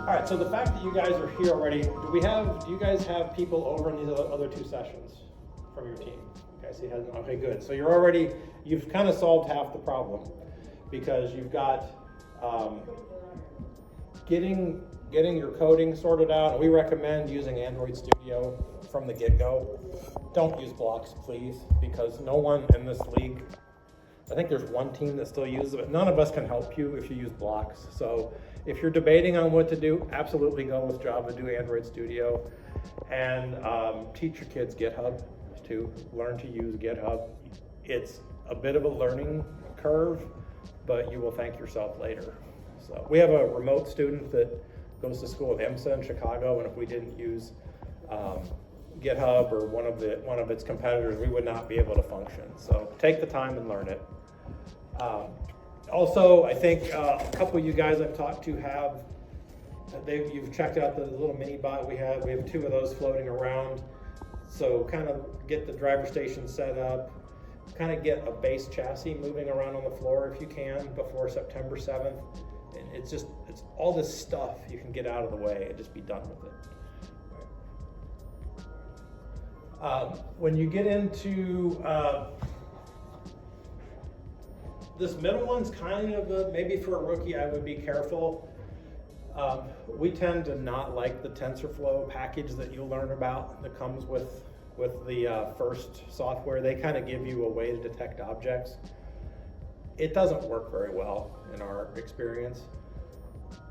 All right, so the fact that you guys are here already, do you guys have people over in these other two sessions from your team? Okay, so okay, good. So you've kind of solved half the problem, because you've got getting your coding sorted out. And we recommend using Android Studio from the get-go. Don't use blocks, please, because no one in this league, I think there's one team that still uses it, but none of us can help you if you use blocks. So if you're debating on what to do, absolutely go with Java, do Android Studio, and teach your kids GitHub to learn to use GitHub. It's a bit of a learning curve, but you will thank yourself later. So we have a remote student that goes to school at IMSA in Chicago, and if we didn't use GitHub or one of its competitors, we would not be able to function. So take the time and learn it. Also, I think a couple of you guys I've talked to you've checked out the little mini bot we have. We have 2 of those floating around. So kind of get the driver station set up, kind of get a base chassis moving around on the floor if you can before September 7th. And it's all this stuff you can get out of the way and just be done with it. When you get into this middle one's kind of maybe for a rookie, I would be careful. We tend to not like the TensorFlow package that you'll learn about that comes with the first software. They kind of give you a way to detect objects. It doesn't work very well in our experience.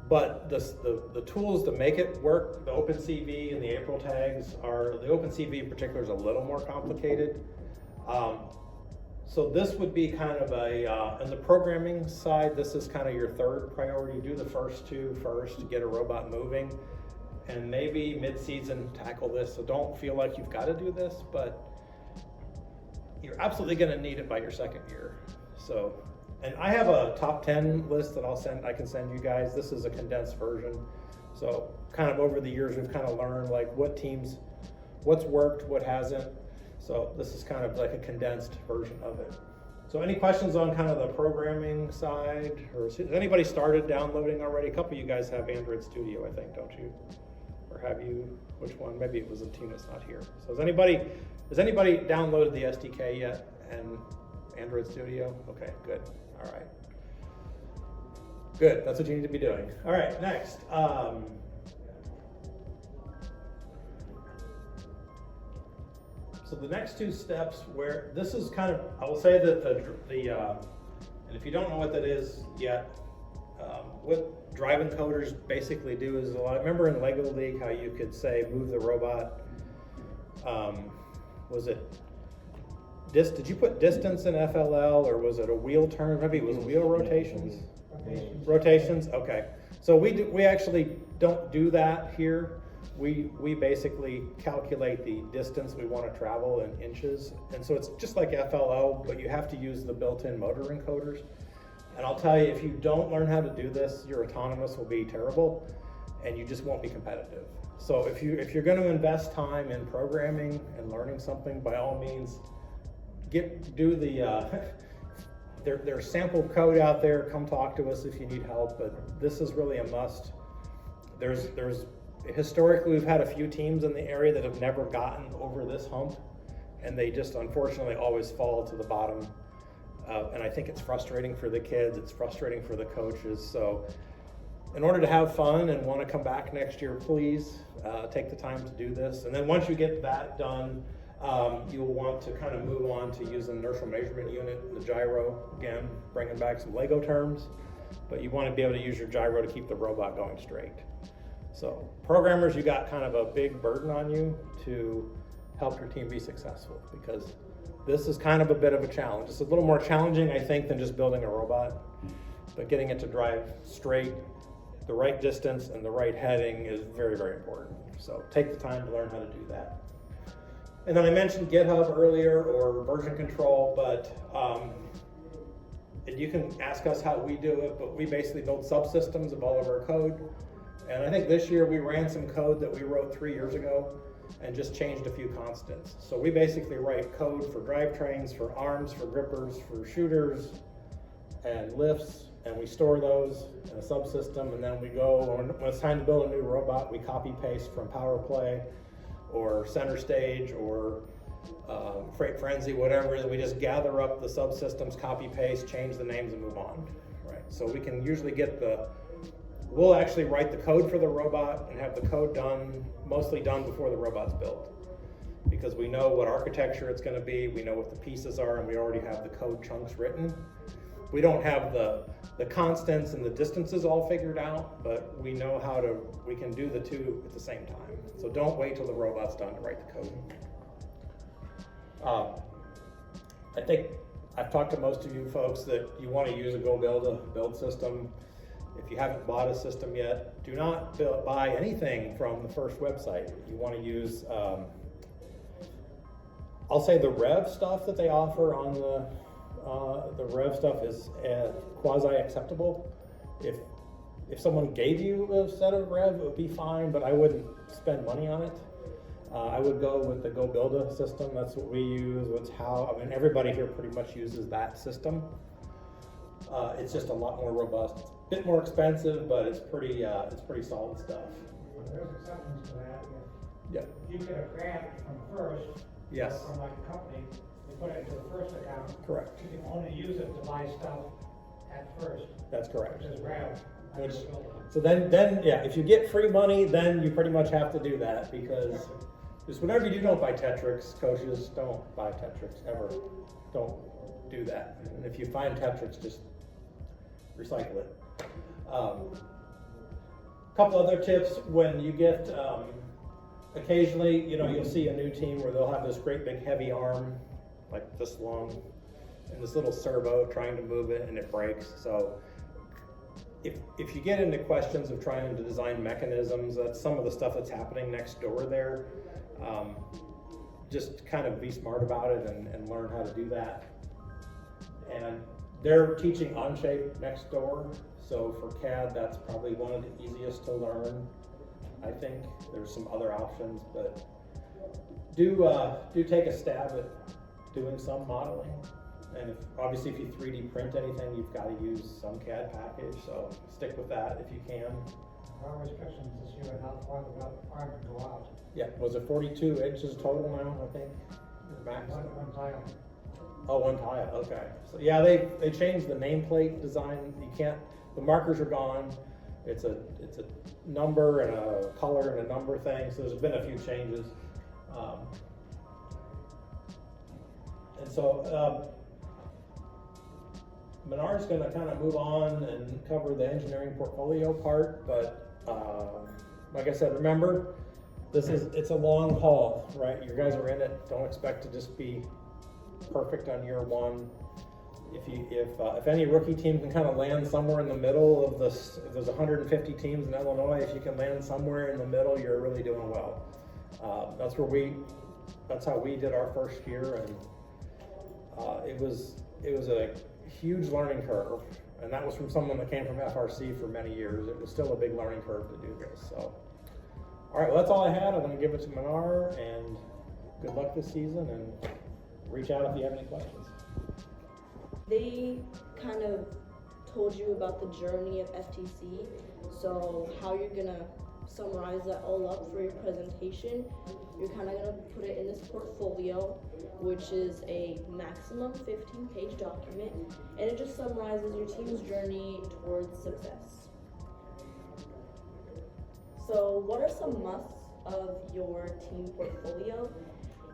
But the tools to make it work, the OpenCV and the April tags the OpenCV in particular is a little more complicated. So this would be kind of in the programming side, this is kind of your third priority. Do the first 2 first to get a robot moving, and maybe mid-season tackle this. So don't feel like you've got to do this, but you're absolutely going to need it by your second year. So, and I have a top 10 list that I can send you guys. This is a condensed version. So kind of over the years, we've kind of learned like what's worked, what hasn't. So this is kind of like a condensed version of it. So any questions on kind of the programming side? Or has anybody started downloading already? A couple of you guys have Android Studio, I think, don't you? Or have you? Which one? Maybe it was a team that's not here. So has anybody downloaded the SDK yet and Android Studio? Okay, good. All right. Good, that's what you need to be doing. All right, next. So the next 2 steps, where this is kind of, I will say that and if you don't know what that is yet, what drive encoders basically do is remember in Lego League how you could say move the robot, did you put distance in FLL, or was it a wheel turn? Maybe it was wheel rotations? Rotations, okay. So we actually don't do that here. We basically calculate the distance we want to travel in inches. And so it's just like FLL, but you have to use the built-in motor encoders. And I'll tell you, if you don't learn how to do this, your autonomous will be terrible and you just won't be competitive. So if you're going to invest time in programming and learning something, by all means, there's sample code out there. Come talk to us if you need help, but this is really a must. Historically, we've had a few teams in the area that have never gotten over this hump, and they just unfortunately always fall to the bottom. And I think it's frustrating for the kids, it's frustrating for the coaches. So in order to have fun and want to come back next year, please take the time to do this. And then once you get that done, you'll want to kind of move on to use an inertial measurement unit, the gyro, again, bringing back some Lego terms, but you want to be able to use your gyro to keep the robot going straight. So programmers, you got kind of a big burden on you to help your team be successful, because this is kind of a bit of a challenge. It's a little more challenging, I think, than just building a robot, but getting it to drive straight, the right distance and the right heading is very, very important. So take the time to learn how to do that. And then I mentioned GitHub earlier, or version control, but and you can ask us how we do it, but we basically build subsystems of all of our code. And I think this year we ran some code that we wrote 3 years ago and just changed a few constants. So we basically write code for drivetrains, for arms, for grippers, for shooters, and lifts, and we store those in a subsystem, and then we go, when it's time to build a new robot, we copy paste from Power Play or Center Stage or Freight Frenzy, whatever it is. We just gather up the subsystems, copy paste, change the names, and move on. Right. So we can usually get we'll actually write the code for the robot and have the code mostly done before the robot's built, because we know what architecture it's going to be, we know what the pieces are, and we already have the code chunks written. We don't have the constants and the distances all figured out, but we know we can do the two at the same time. So don't wait till the robot's done to write the code. I think I've talked to most of you folks that you want to use a build system. If you haven't bought a system yet, do not buy anything from the first website. You want to use, I'll say the Rev stuff that they offer on the Rev stuff is quasi-acceptable. If someone gave you a set of Rev, it would be fine, but I wouldn't spend money on it. I would go with the GoBuilda system. That's what we use. Everybody here pretty much uses that system. It's just a lot more robust. It's a bit more expensive, but it's pretty solid stuff. There's exceptions to that. Yeah. If you get a grant from first, yes, from like a company, they put it into the first account. Correct. You can only use it to buy stuff at first. That's correct. Which is Rev. So then, yeah, if you get free money, then you pretty much have to do that, because just whenever you don't buy Tetrix, coaches, don't buy Tetrix ever. Don't do that. And if you find Tetrix, just recycle it. Couple other tips: when you get, occasionally, you'll see a new team where they'll have this great big heavy arm, like this long, and this little servo trying to move it, and it breaks. So if you get into questions of trying to design mechanisms, that's some of the stuff that's happening next door there. Just kind of be smart about it and learn how to do that. And they're teaching Onshape next door, so for CAD, that's probably one of the easiest to learn. I think there's some other options, but do take a stab at doing some modeling. And obviously if you 3D print anything, you've got to use some CAD package, so stick with that if you can. There are restrictions this year on how far the arm can go out. Yeah, was it 42 inches total now, I think? Max? One tile. Oh, one tile, okay. So yeah, they changed the nameplate design. The markers are gone. It's a number and a color and a number thing, so there's been a few changes. And so Menard's going to kind of move on and cover the engineering portfolio part, but like I said, remember, it's a long haul, right? You guys are in it. Don't expect to just be perfect on year one. If any rookie team can kind of land somewhere in the middle of this, if there's 150 teams in Illinois, if you can land somewhere in the middle, you're really doing well. That's how we did our first year, and it was a huge learning curve, and that was from someone that came from FRC for many years. It was still a big learning curve to do this. So, all right, well, that's all I had. I'm going to give it to Menard, and good luck this season, and reach out if you have any questions. They kind of told you about the journey of FTC, so how you're gonna summarize that all up for your presentation. You're kind of gonna put it in this portfolio, which is a maximum 15-page document, and it just summarizes your team's journey towards success. So what are some musts of your team portfolio?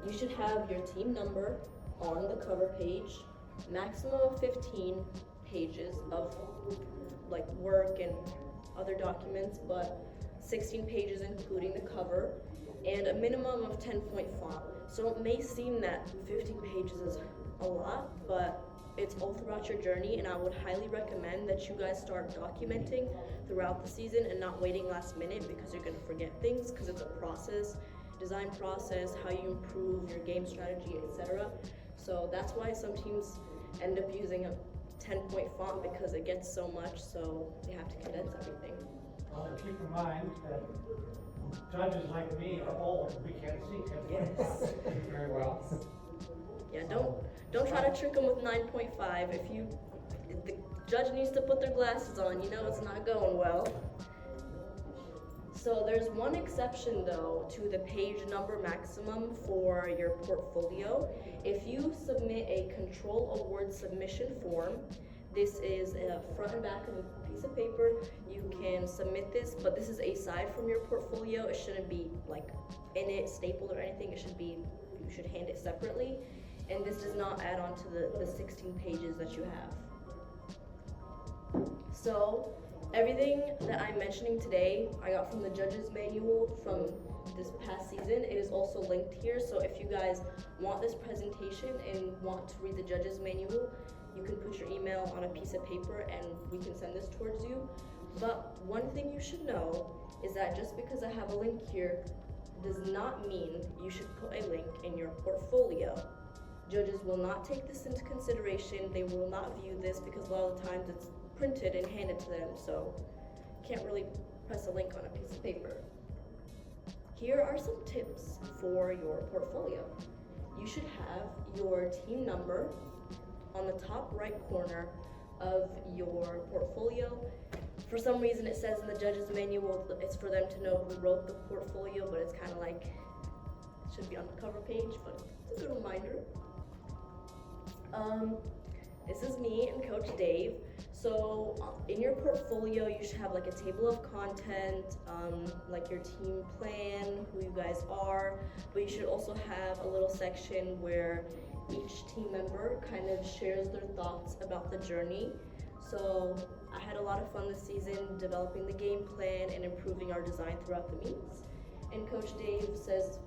You should have your team number on the cover page, maximum of 15 pages of like work and other documents, but 16 pages including the cover, and a minimum of 10-point font. So it may seem that 15 pages is a lot, but it's all throughout your journey, and I would highly recommend that you guys start documenting throughout the season and not waiting last minute, because you're gonna forget things, because it's a process, design process, how you improve your game strategy, etc. So that's why some teams end up using a 10-point font, because it gets so much, so they have to condense everything. Well, keep in mind that judges like me are old, we can't see 10 Yes. very well. Yeah, don't try to trick them with 9.5. judge needs to put their glasses on, you know it's not going well. So there's one exception though to the page number maximum for your portfolio. If you submit a control award submission form, this is a front and back of a piece of paper. You can submit this, but this is aside from your portfolio. It shouldn't be like in it, stapled or anything. It should be, you should hand it separately. And this does not add on to the 16 pages that you have. So everything that I'm mentioning today, I got from the judge's manual from this past season. It is also linked here, so if you guys want this presentation and want to read the judge's manual, you can put your email on a piece of paper and we can send this towards you. But one thing you should know is that just because I have a link here does not mean you should put a link in your portfolio. Judges will not take this into consideration. They will not view this because a lot of the times it's printed and handed to them, so can't really press a link on a piece of paper. Here are some tips for your portfolio. You should have your team number on the top right corner of your portfolio. For some reason it says in the judge's manual it's for them to know who wrote the portfolio, but it's kind of like, it should be on the cover page, but it's a good reminder. This is me and Coach Dave. So in your portfolio, you should have like a table of content, like your team plan, who you guys are, but you should also have a little section where each team member kind of shares their thoughts about the journey. So I had a lot of fun this season developing the game plan and improving our design throughout the meets. And Coach Dave says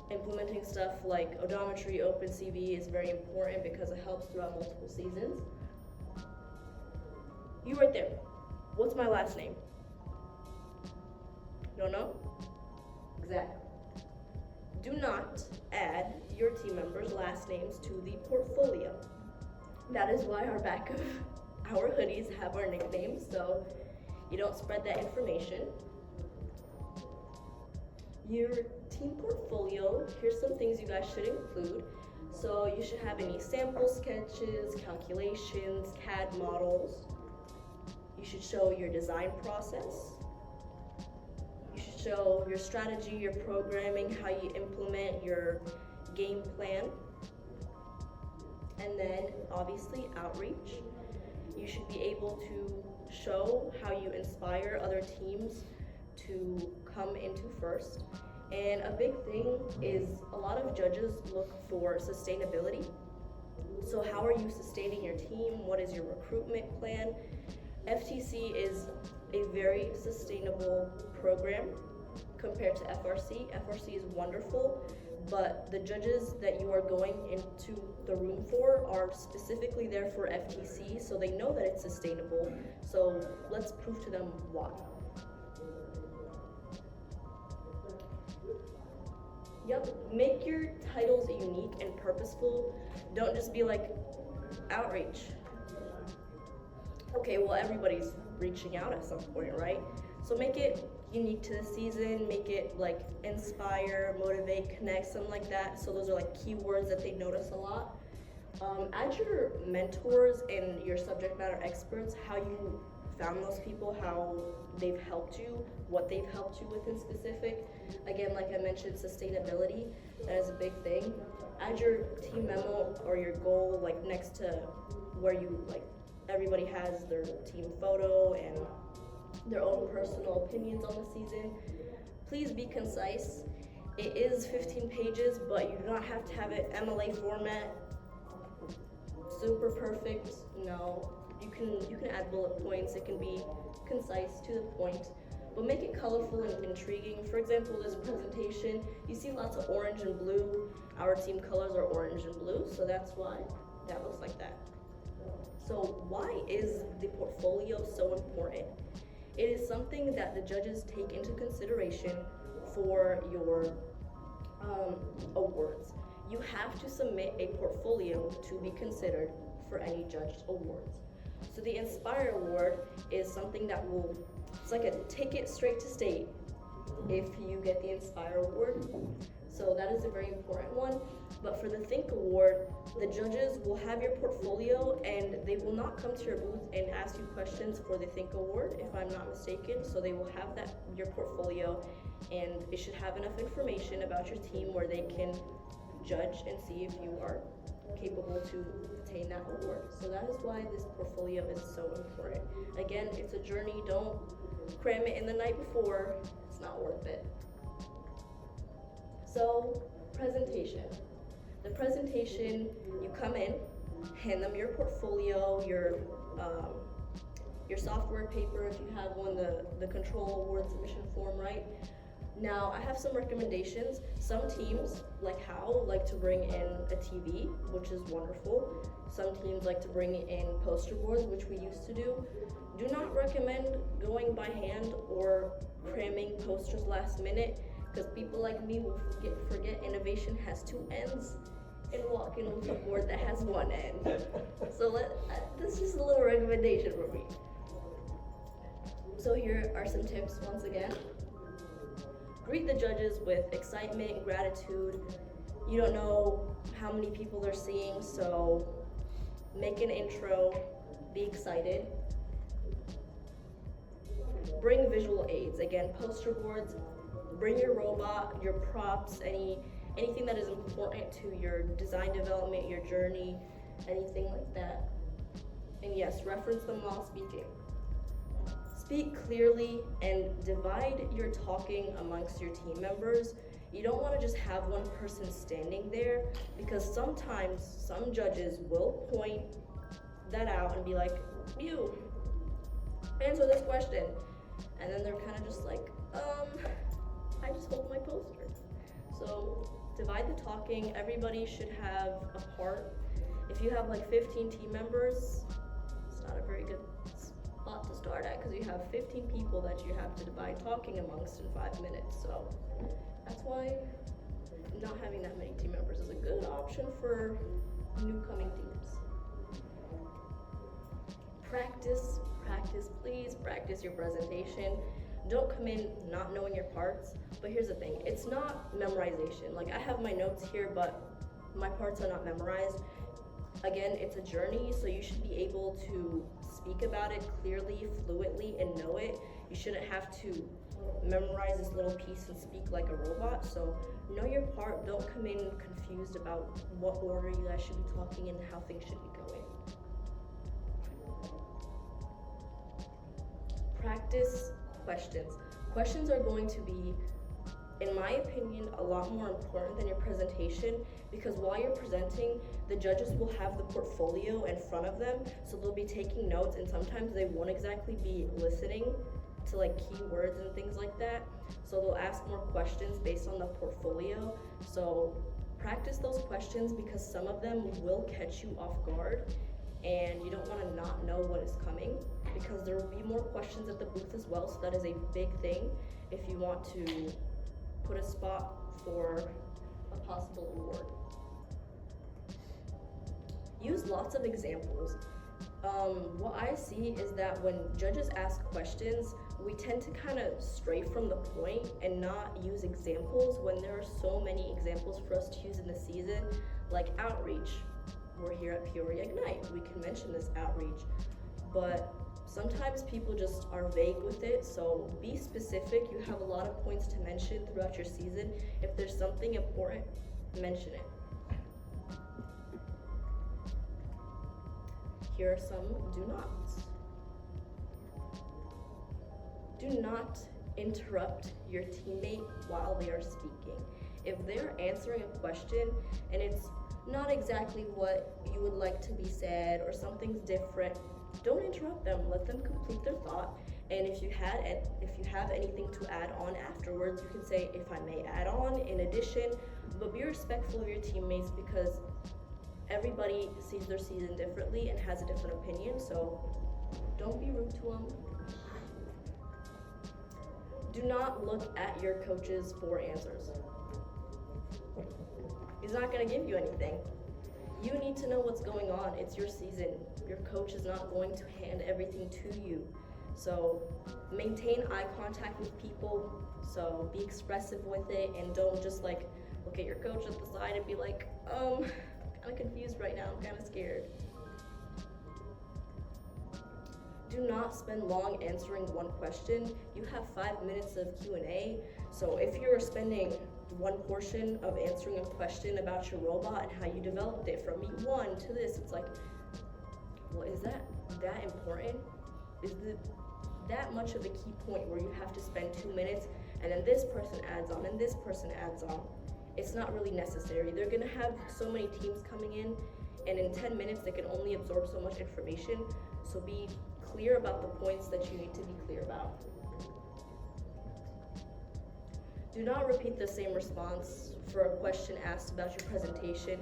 implementing stuff like odometry, OpenCV is very important because it helps throughout multiple seasons. You right there. What's my last name? You don't know? Exactly. Do not add your team members' last names to the portfolio. That is why our back of our hoodies have our nicknames, so you don't spread that information. Your team portfolio, here's some things you guys should include. So you should have any sample sketches, calculations, CAD models. You should show your design process. You should show your strategy, your programming, how you implement your game plan. And then obviously outreach. You should be able to show how you inspire other teams to come into first. And a big thing is a lot of judges look for sustainability. So how are you sustaining your team? What is your recruitment plan? FTC is a very sustainable program compared to FRC. FRC is wonderful, but the judges that you are going into the room for are specifically there for FTC, so they know that it's sustainable. So let's prove to them why. Yep, make your titles unique and purposeful. Don't just be like outreach. Okay, well, everybody's reaching out at some point, right? So make it unique to the season, make it like inspire, motivate, connect, something like that. So those are like keywords that they notice a lot. Add your mentors and your subject matter experts, how you found those people, how they've helped you, what they've helped you with in specific. Again, like I mentioned, sustainability, that is a big thing. Add your team memo or your goal like next to where you like everybody has their team photo and their own personal opinions on the season. Please be concise. It is 15 pages, but you do not have to have it MLA format, super perfect. No, you can add bullet points. It can be concise, to the point, but make it colorful and intriguing. For example, this presentation, you see lots of orange and blue. Our team colors are orange and blue, so that's why that looks like that. So why is the portfolio so important? It is something that the judges take into consideration for your awards. You have to submit a portfolio to be considered for any judged awards. So the Inspire Award is something that it's like a ticket straight to state if you get the Inspire Award. So that is a very important one. But for the Think Award, the judges will have your portfolio and they will not come to your booth and ask you questions for the Think Award, if I'm not mistaken. So they will have your portfolio, and it should have enough information about your team where they can judge and see if you are capable to attain that award. So that is why this portfolio is so important. Again, it's a journey. Don't cram it in the night before. It's not worth it. So, presentation. The presentation, you come in, hand them your portfolio, your software paper if you have one, the control award submission form, right? Now, I have some recommendations. Some teams, like How, like to bring in a TV, which is wonderful. Some teams like to bring in poster boards, which we used to do. Do not recommend going by hand or cramming posters last minute, because people like me will forget innovation has two ends and walk in with a board that has one end. So this is just a little recommendation for me. So here are some tips once again. Greet the judges with excitement, gratitude. You don't know how many people they're seeing, so make an intro, be excited. Bring visual aids, again, poster boards. Bring your robot, your props, anything that is important to your design development, your journey, anything like that. And yes, reference them while speaking. Speak clearly and divide your talking amongst your team members. You don't want to just have one person standing there, because sometimes some judges will point that out and be like, you, answer this question. And then they're kind of just like, I just hold my poster. So divide the talking. Everybody should have a part. If you have like 15 team members, it's not a very good spot to start at, because you have 15 people that you have to divide talking amongst in 5 minutes. So that's why not having that many team members is a good option for new coming teams. Practice, please practice your presentation. Don't come in not knowing your parts. But here's the thing, it's not memorization. Like, I have my notes here, but my parts are not memorized. Again, it's a journey, so you should be able to speak about it clearly, fluently, and know it. You shouldn't have to memorize this little piece and speak like a robot. So know your part. Don't come in confused about what order you guys should be talking and how things should be going. Practice questions. Questions are going to be, in my opinion, a lot more important than your presentation, because while you're presenting, the judges will have the portfolio in front of them, so they'll be taking notes, and sometimes they won't exactly be listening to like keywords and things like that. So they'll ask more questions based on the portfolio. So practice those questions, because some of them will catch you off guard, and you don't want to not know what is coming, because there will be more questions at the booth as well. So that is a big thing if you want to put a spot for a possible award. Use lots of examples. What I see is that when judges ask questions, we tend to kind of stray from the point and not use examples when there are so many examples for us to use in the season, like outreach. We're here at Peoria Ignite. We can mention this outreach, but sometimes people just are vague with it, so be specific. You have a lot of points to mention throughout your season. If there's something important, mention it. Here are some do nots. Do not interrupt your teammate while they are speaking. If they're answering a question and it's not exactly what you would like to be said, or something's different, don't interrupt them. Let them complete their thought. And if you have anything to add on afterwards, you can say, if I may add on, in addition. But be respectful of your teammates, because everybody sees their season differently and has a different opinion. So don't be rude to them. Do not look at your coaches for answers. He's not going to give you anything. You need to know what's going on. It's your season. Your coach is not going to hand everything to you. So maintain eye contact with people. So be expressive with it, and don't just like look at your coach at the side and be like, kind of confused right now, I'm kind of scared. Do not spend long answering one question. You have 5 minutes of Q&A, so if you're spending one portion of answering a question about your robot and how you developed it from meet one to this, it's like, well, is that important? Is that much of a key point where you have to spend 2 minutes and then this person adds on and this person adds on? It's not really necessary. They're gonna have so many teams coming in, and in 10 minutes they can only absorb so much information, so be clear about the points that you need to be clear about. Do not repeat the same response for a question asked about your presentation.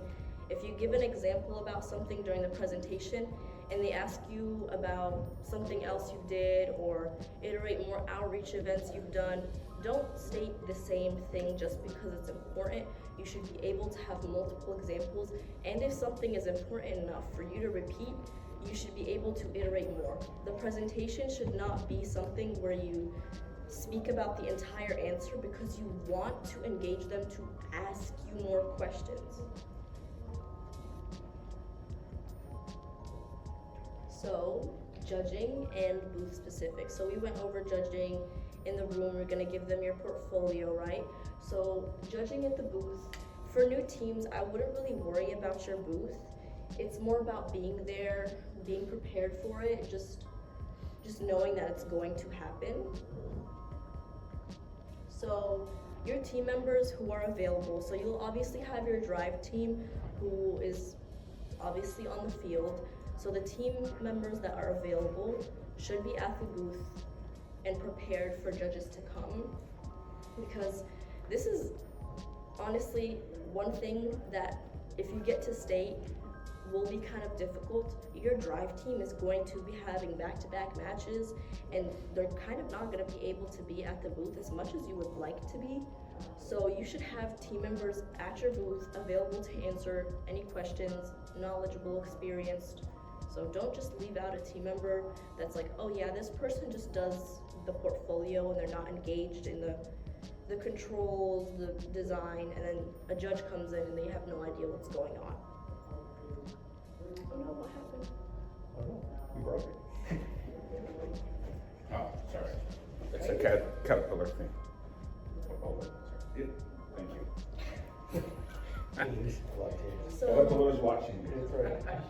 If you give an example about something during the presentation and they ask you about something else you did or iterate more outreach events you've done, don't state the same thing just because it's important. You should be able to have multiple examples, and if something is important enough for you to repeat, you should be able to iterate more. The presentation should not be something where you speak about the entire answer because you want to engage them to ask you more questions. So, judging and booth specific. So we went over judging in the room. We're gonna give them your portfolio, right? So judging at the booth, for new teams, I wouldn't really worry about your booth. It's more about being there, being prepared for it, just knowing that it's going to happen. So your team members who are available, so you'll obviously have your drive team who is obviously on the field. So the team members that are available should be at the booth and prepared for judges to come, because this is honestly one thing that if you get to state will be kind of difficult. Your drive team is going to be having back-to-back matches, and they're kind of not going to be able to be at the booth as much as you would like to be. So you should have team members at your booth available to answer any questions, knowledgeable, experienced. So don't just leave out a team member that's like, oh yeah, this person just does the portfolio and they're not engaged in the controls, the design, and then a judge comes in and they have no idea what's going on. Oh no, what happened? I don't know, you broke it. Oh, sorry. It's a caterpillar thing. Oh, sorry. Thank you. So Caterpillar's watching you. That's right.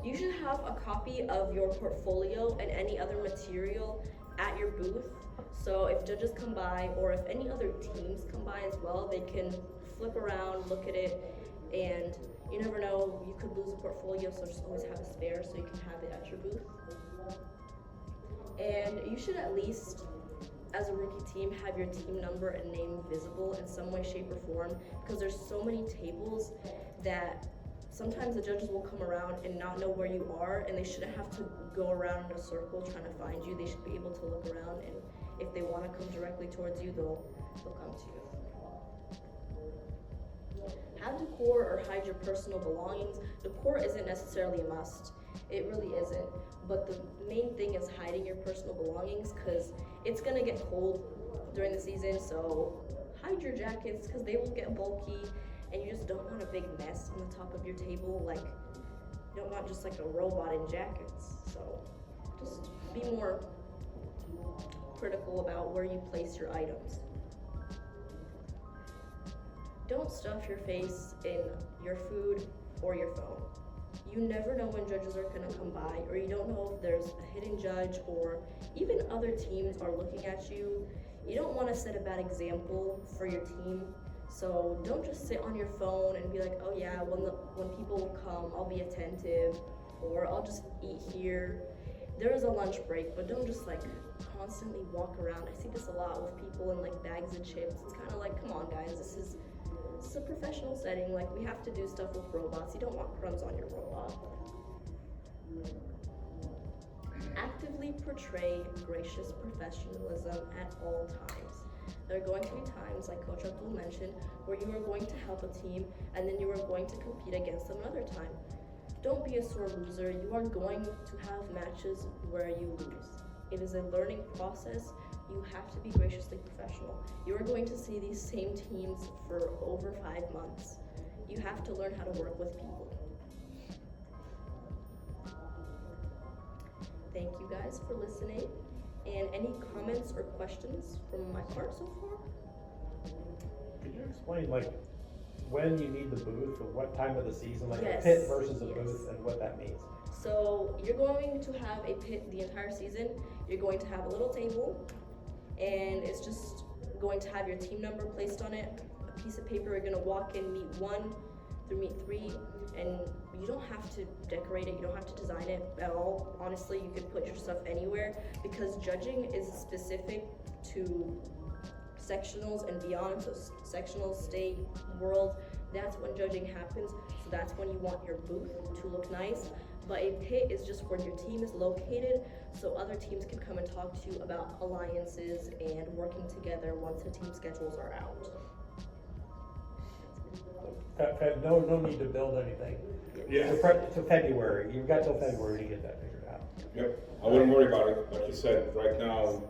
you should have a copy of your portfolio and any other material at your booth. So if judges come by, or if any other teams come by as well, they can flip around, look at it, and you never know, you could lose a portfolio, so just always have a spare so you can have it at your booth. And you should at least, as a rookie team, have your team number and name visible in some way, shape, or form, because there's so many tables that sometimes the judges will come around and not know where you are, and they shouldn't have to go around in a circle trying to find you. They should be able to look around, and if they want to come directly towards you, they'll come to you. Have decor or hide your personal belongings. Decor isn't necessarily a must. It really isn't. But the main thing is hiding your personal belongings, because it's gonna get cold during the season, so hide your jackets because they will get bulky, and you just don't want a big mess on the top of your table. Like, you don't want just like a robot in jackets. So just be more critical about where you place your items. Don't stuff your face in your food or your phone. You never know when judges are gonna come by, or you don't know if there's a hidden judge, or even other teams are looking at you. You don't wanna set a bad example for your team. So don't just sit on your phone and be like, oh yeah, when people come, I'll be attentive, or I'll just eat here. There is a lunch break, but don't just like constantly walk around. I see this a lot with people in like bags of chips. It's kind of like, come on guys, this is a professional setting. Like, we have to do stuff with robots. You don't want crumbs on your robot. Actively portray gracious professionalism at all times. There are going to be times, like Coach Abdul mentioned, where you are going to help a team and then you are going to compete against them another time. Don't be a sore loser. You are going to have matches where you lose. It is a learning process. you have to be graciously professional. You are going to see these same teams for over 5 months. You have to learn how to work with people. Thank you guys for listening. And any comments or questions from my part so far? Could you explain, like, when you need the booth, or what time of the season, like Yes, a pit versus a yes. booth, and what that means? So you're going to have a pit the entire season. You're going to have a little table, and it's just going to have your team number placed on it, a piece of paper. You're gonna walk in meet 1 through meet 3, and you don't have to decorate it, you don't have to design it at all. Honestly, you could put your stuff anywhere, because judging is specific to sectionals and beyond. So sectionals, state, world, that's when judging happens. So that's when you want your booth to look nice. But a pit is just where your team is located, so other teams can come and talk to you about alliances and working together once the team schedules are out. No need to build anything. Yeah. To February, you've got till February to get that figured out. Yep, I wouldn't worry about it. Like you said, right now,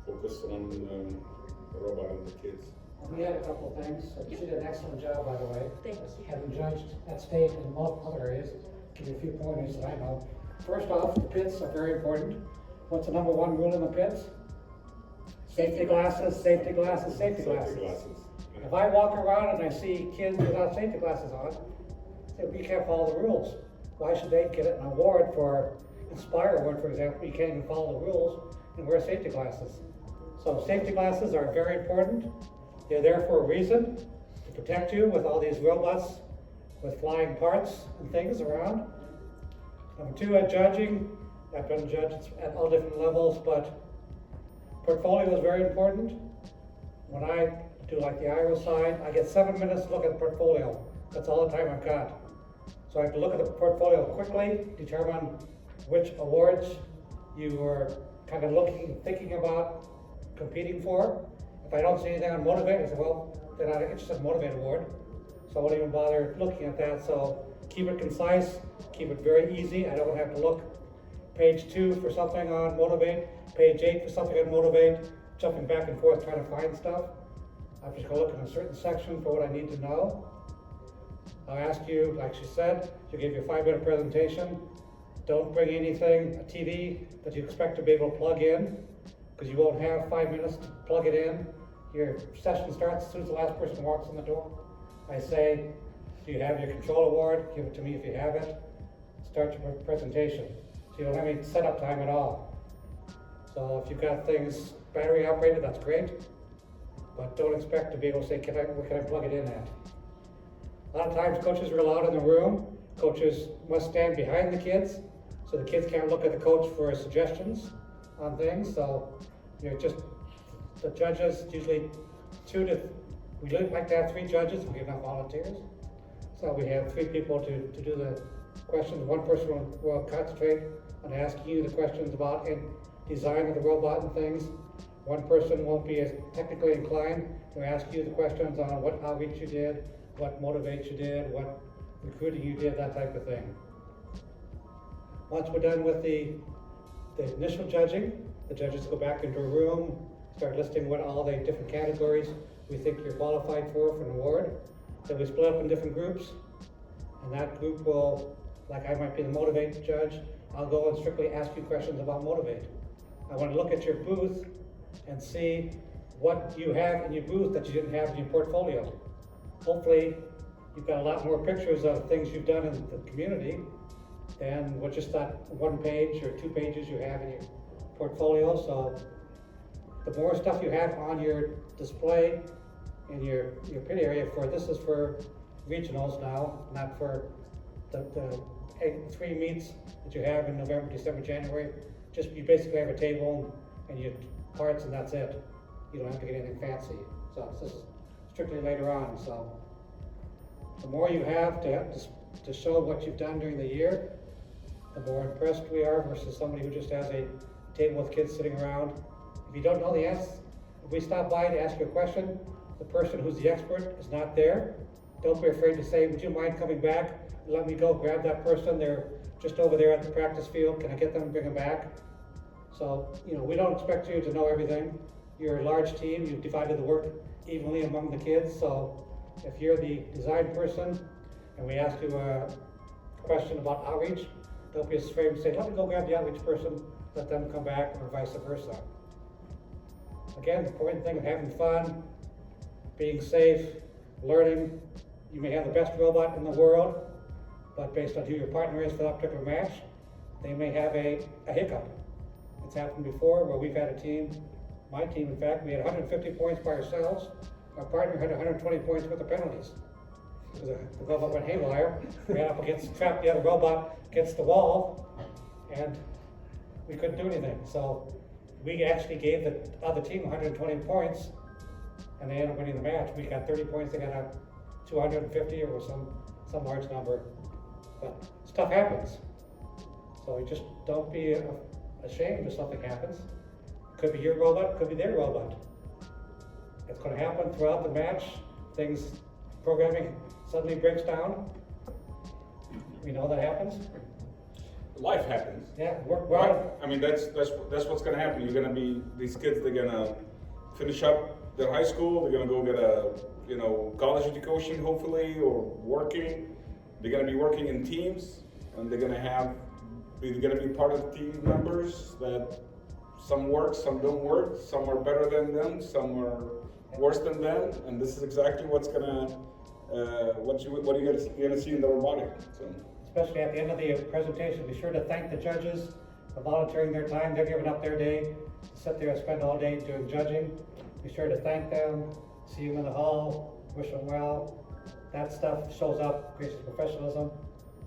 focus on the robot and the kids. We had a couple of things. You did an excellent job, by the way. Thank you. Having judged at state and multiple other areas, give you a few pointers that I know. First off, the pits are very important. What's the number one rule in the pits? Safety glasses, safety glasses, safety glasses. If I walk around and I see kids without safety glasses on, I say, we can't follow the rules. Why should they get an award for Inspire Award, for example? You can't even follow the rules and wear safety glasses. So safety glasses are very important. They're there for a reason, to protect you with all these robots with flying parts and things around. Number 2, at judging, I've been judged at all different levels, but portfolio is very important. When I do like the Iowa side, I get 7 minutes to look at the portfolio. That's all the time I've got. So I have to look at the portfolio quickly, determine which awards you are kind of thinking about competing for. If I don't see anything on Motivate, I say, well, they're not interested in Motivate Award. So I won't even bother looking at that. So keep it concise, keep it very easy. I don't have to look page 2 for something on Motivate, page 8 for something on Motivate, jumping back and forth trying to find stuff. I'm just gonna look in a certain section for what I need to know. I'll ask you, like she said, she'll give you a 5-minute presentation. Don't bring anything, a TV that you expect to be able to plug in, because you won't have 5 minutes to plug it in. Your session starts as soon as the last person walks in the door. I say, do you have your control award? Give it to me if you have it. Start your presentation. So you don't have any setup time at all. So if you've got things battery operated, that's great. But don't expect to be able to say, where can I plug it in at? A lot of times coaches are allowed in the room. Coaches must stand behind the kids, so the kids can't look at the coach for suggestions on things. So you're just, the judges, usually we like to have 3 judges, we get enough volunteers. So we have 3 people to do the questions. 1 person will concentrate on asking you the questions about design of the robot and things. 1 person won't be as technically inclined to ask you the questions on what outreach you did, what motivates you did, what recruiting you did, that type of thing. Once we're done with the initial judging, the judges go back into a room, start listing what all the different categories we think you're qualified for an award. Then we split up in different groups, and that group will, like I might be the Motivate judge, I'll go and strictly ask you questions about Motivate. I want to look at your booth and see what you have in your booth that you didn't have in your portfolio. Hopefully, you've got a lot more pictures of things you've done in the community than what just that 1 page or 2 pages you have in your portfolio. So the more stuff you have on your display in your pit area this is for regionals now, not for the 3 meets that you have in November, December, January. Just you basically have a table and your parts and that's it. You don't have to get anything fancy. So this is strictly later on. So the more you have to show what you've done during the year, the more impressed we are versus somebody who just has a table with kids sitting around. If you don't know the answer, if we stop by to ask you a question, the person who's the expert is not there. Don't be afraid to say, would you mind coming back? Let me go grab that person. They're just over there at the practice field. Can I get them and bring them back? So, we don't expect you to know everything. You're a large team, you've divided the work evenly among the kids, so if you're the design person and we ask you a question about outreach, don't be afraid to say, let me go grab the outreach person, let them come back, or vice versa. Again, the important thing of having fun, being safe, learning. You may have the best robot in the world, but based on who your partner is for that particular match, they may have a hiccup. It's happened before where we've had a team, my team in fact, we had 150 points by ourselves. Our partner had 120 points with the penalties. Because the robot went haywire, ran up against, trapped the other robot against the wall, and we couldn't do anything. So we actually gave the other team 120 points, and they ended up winning the match. We got 30 points, they got 250 or some large number. But stuff happens. So just don't be ashamed if something happens. Could be your robot, could be their robot. It's going to happen throughout the match. Programming suddenly breaks down. We know that happens. Life happens. Yeah, Right? I mean, that's what's gonna happen. You're gonna be, these kids, they're gonna finish up their high school, they're gonna go get a, college education hopefully, or working. They're gonna be working in teams, and they're gonna be part of team members that some work, some don't work, some are better than them, some are worse than them, and this is exactly what's gonna, what you're gonna see in the robotic. So. Especially at the end of the presentation, be sure to thank the judges for volunteering their time. They're giving up their day to sit there and spend all day doing judging. Be sure to thank them, see them in the hall, wish them well. That stuff shows up, creates professionalism.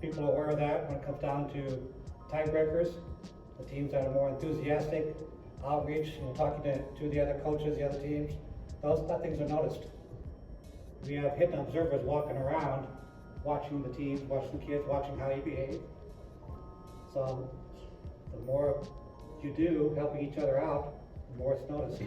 People are aware of that when it comes down to tiebreakers. The teams that are more enthusiastic, outreach, talking to the other coaches, the other teams, those things are noticed. We have hidden observers walking around, watching the teams, watching the kids, watching how you behave. So the more you do helping each other out, the more it's noticed.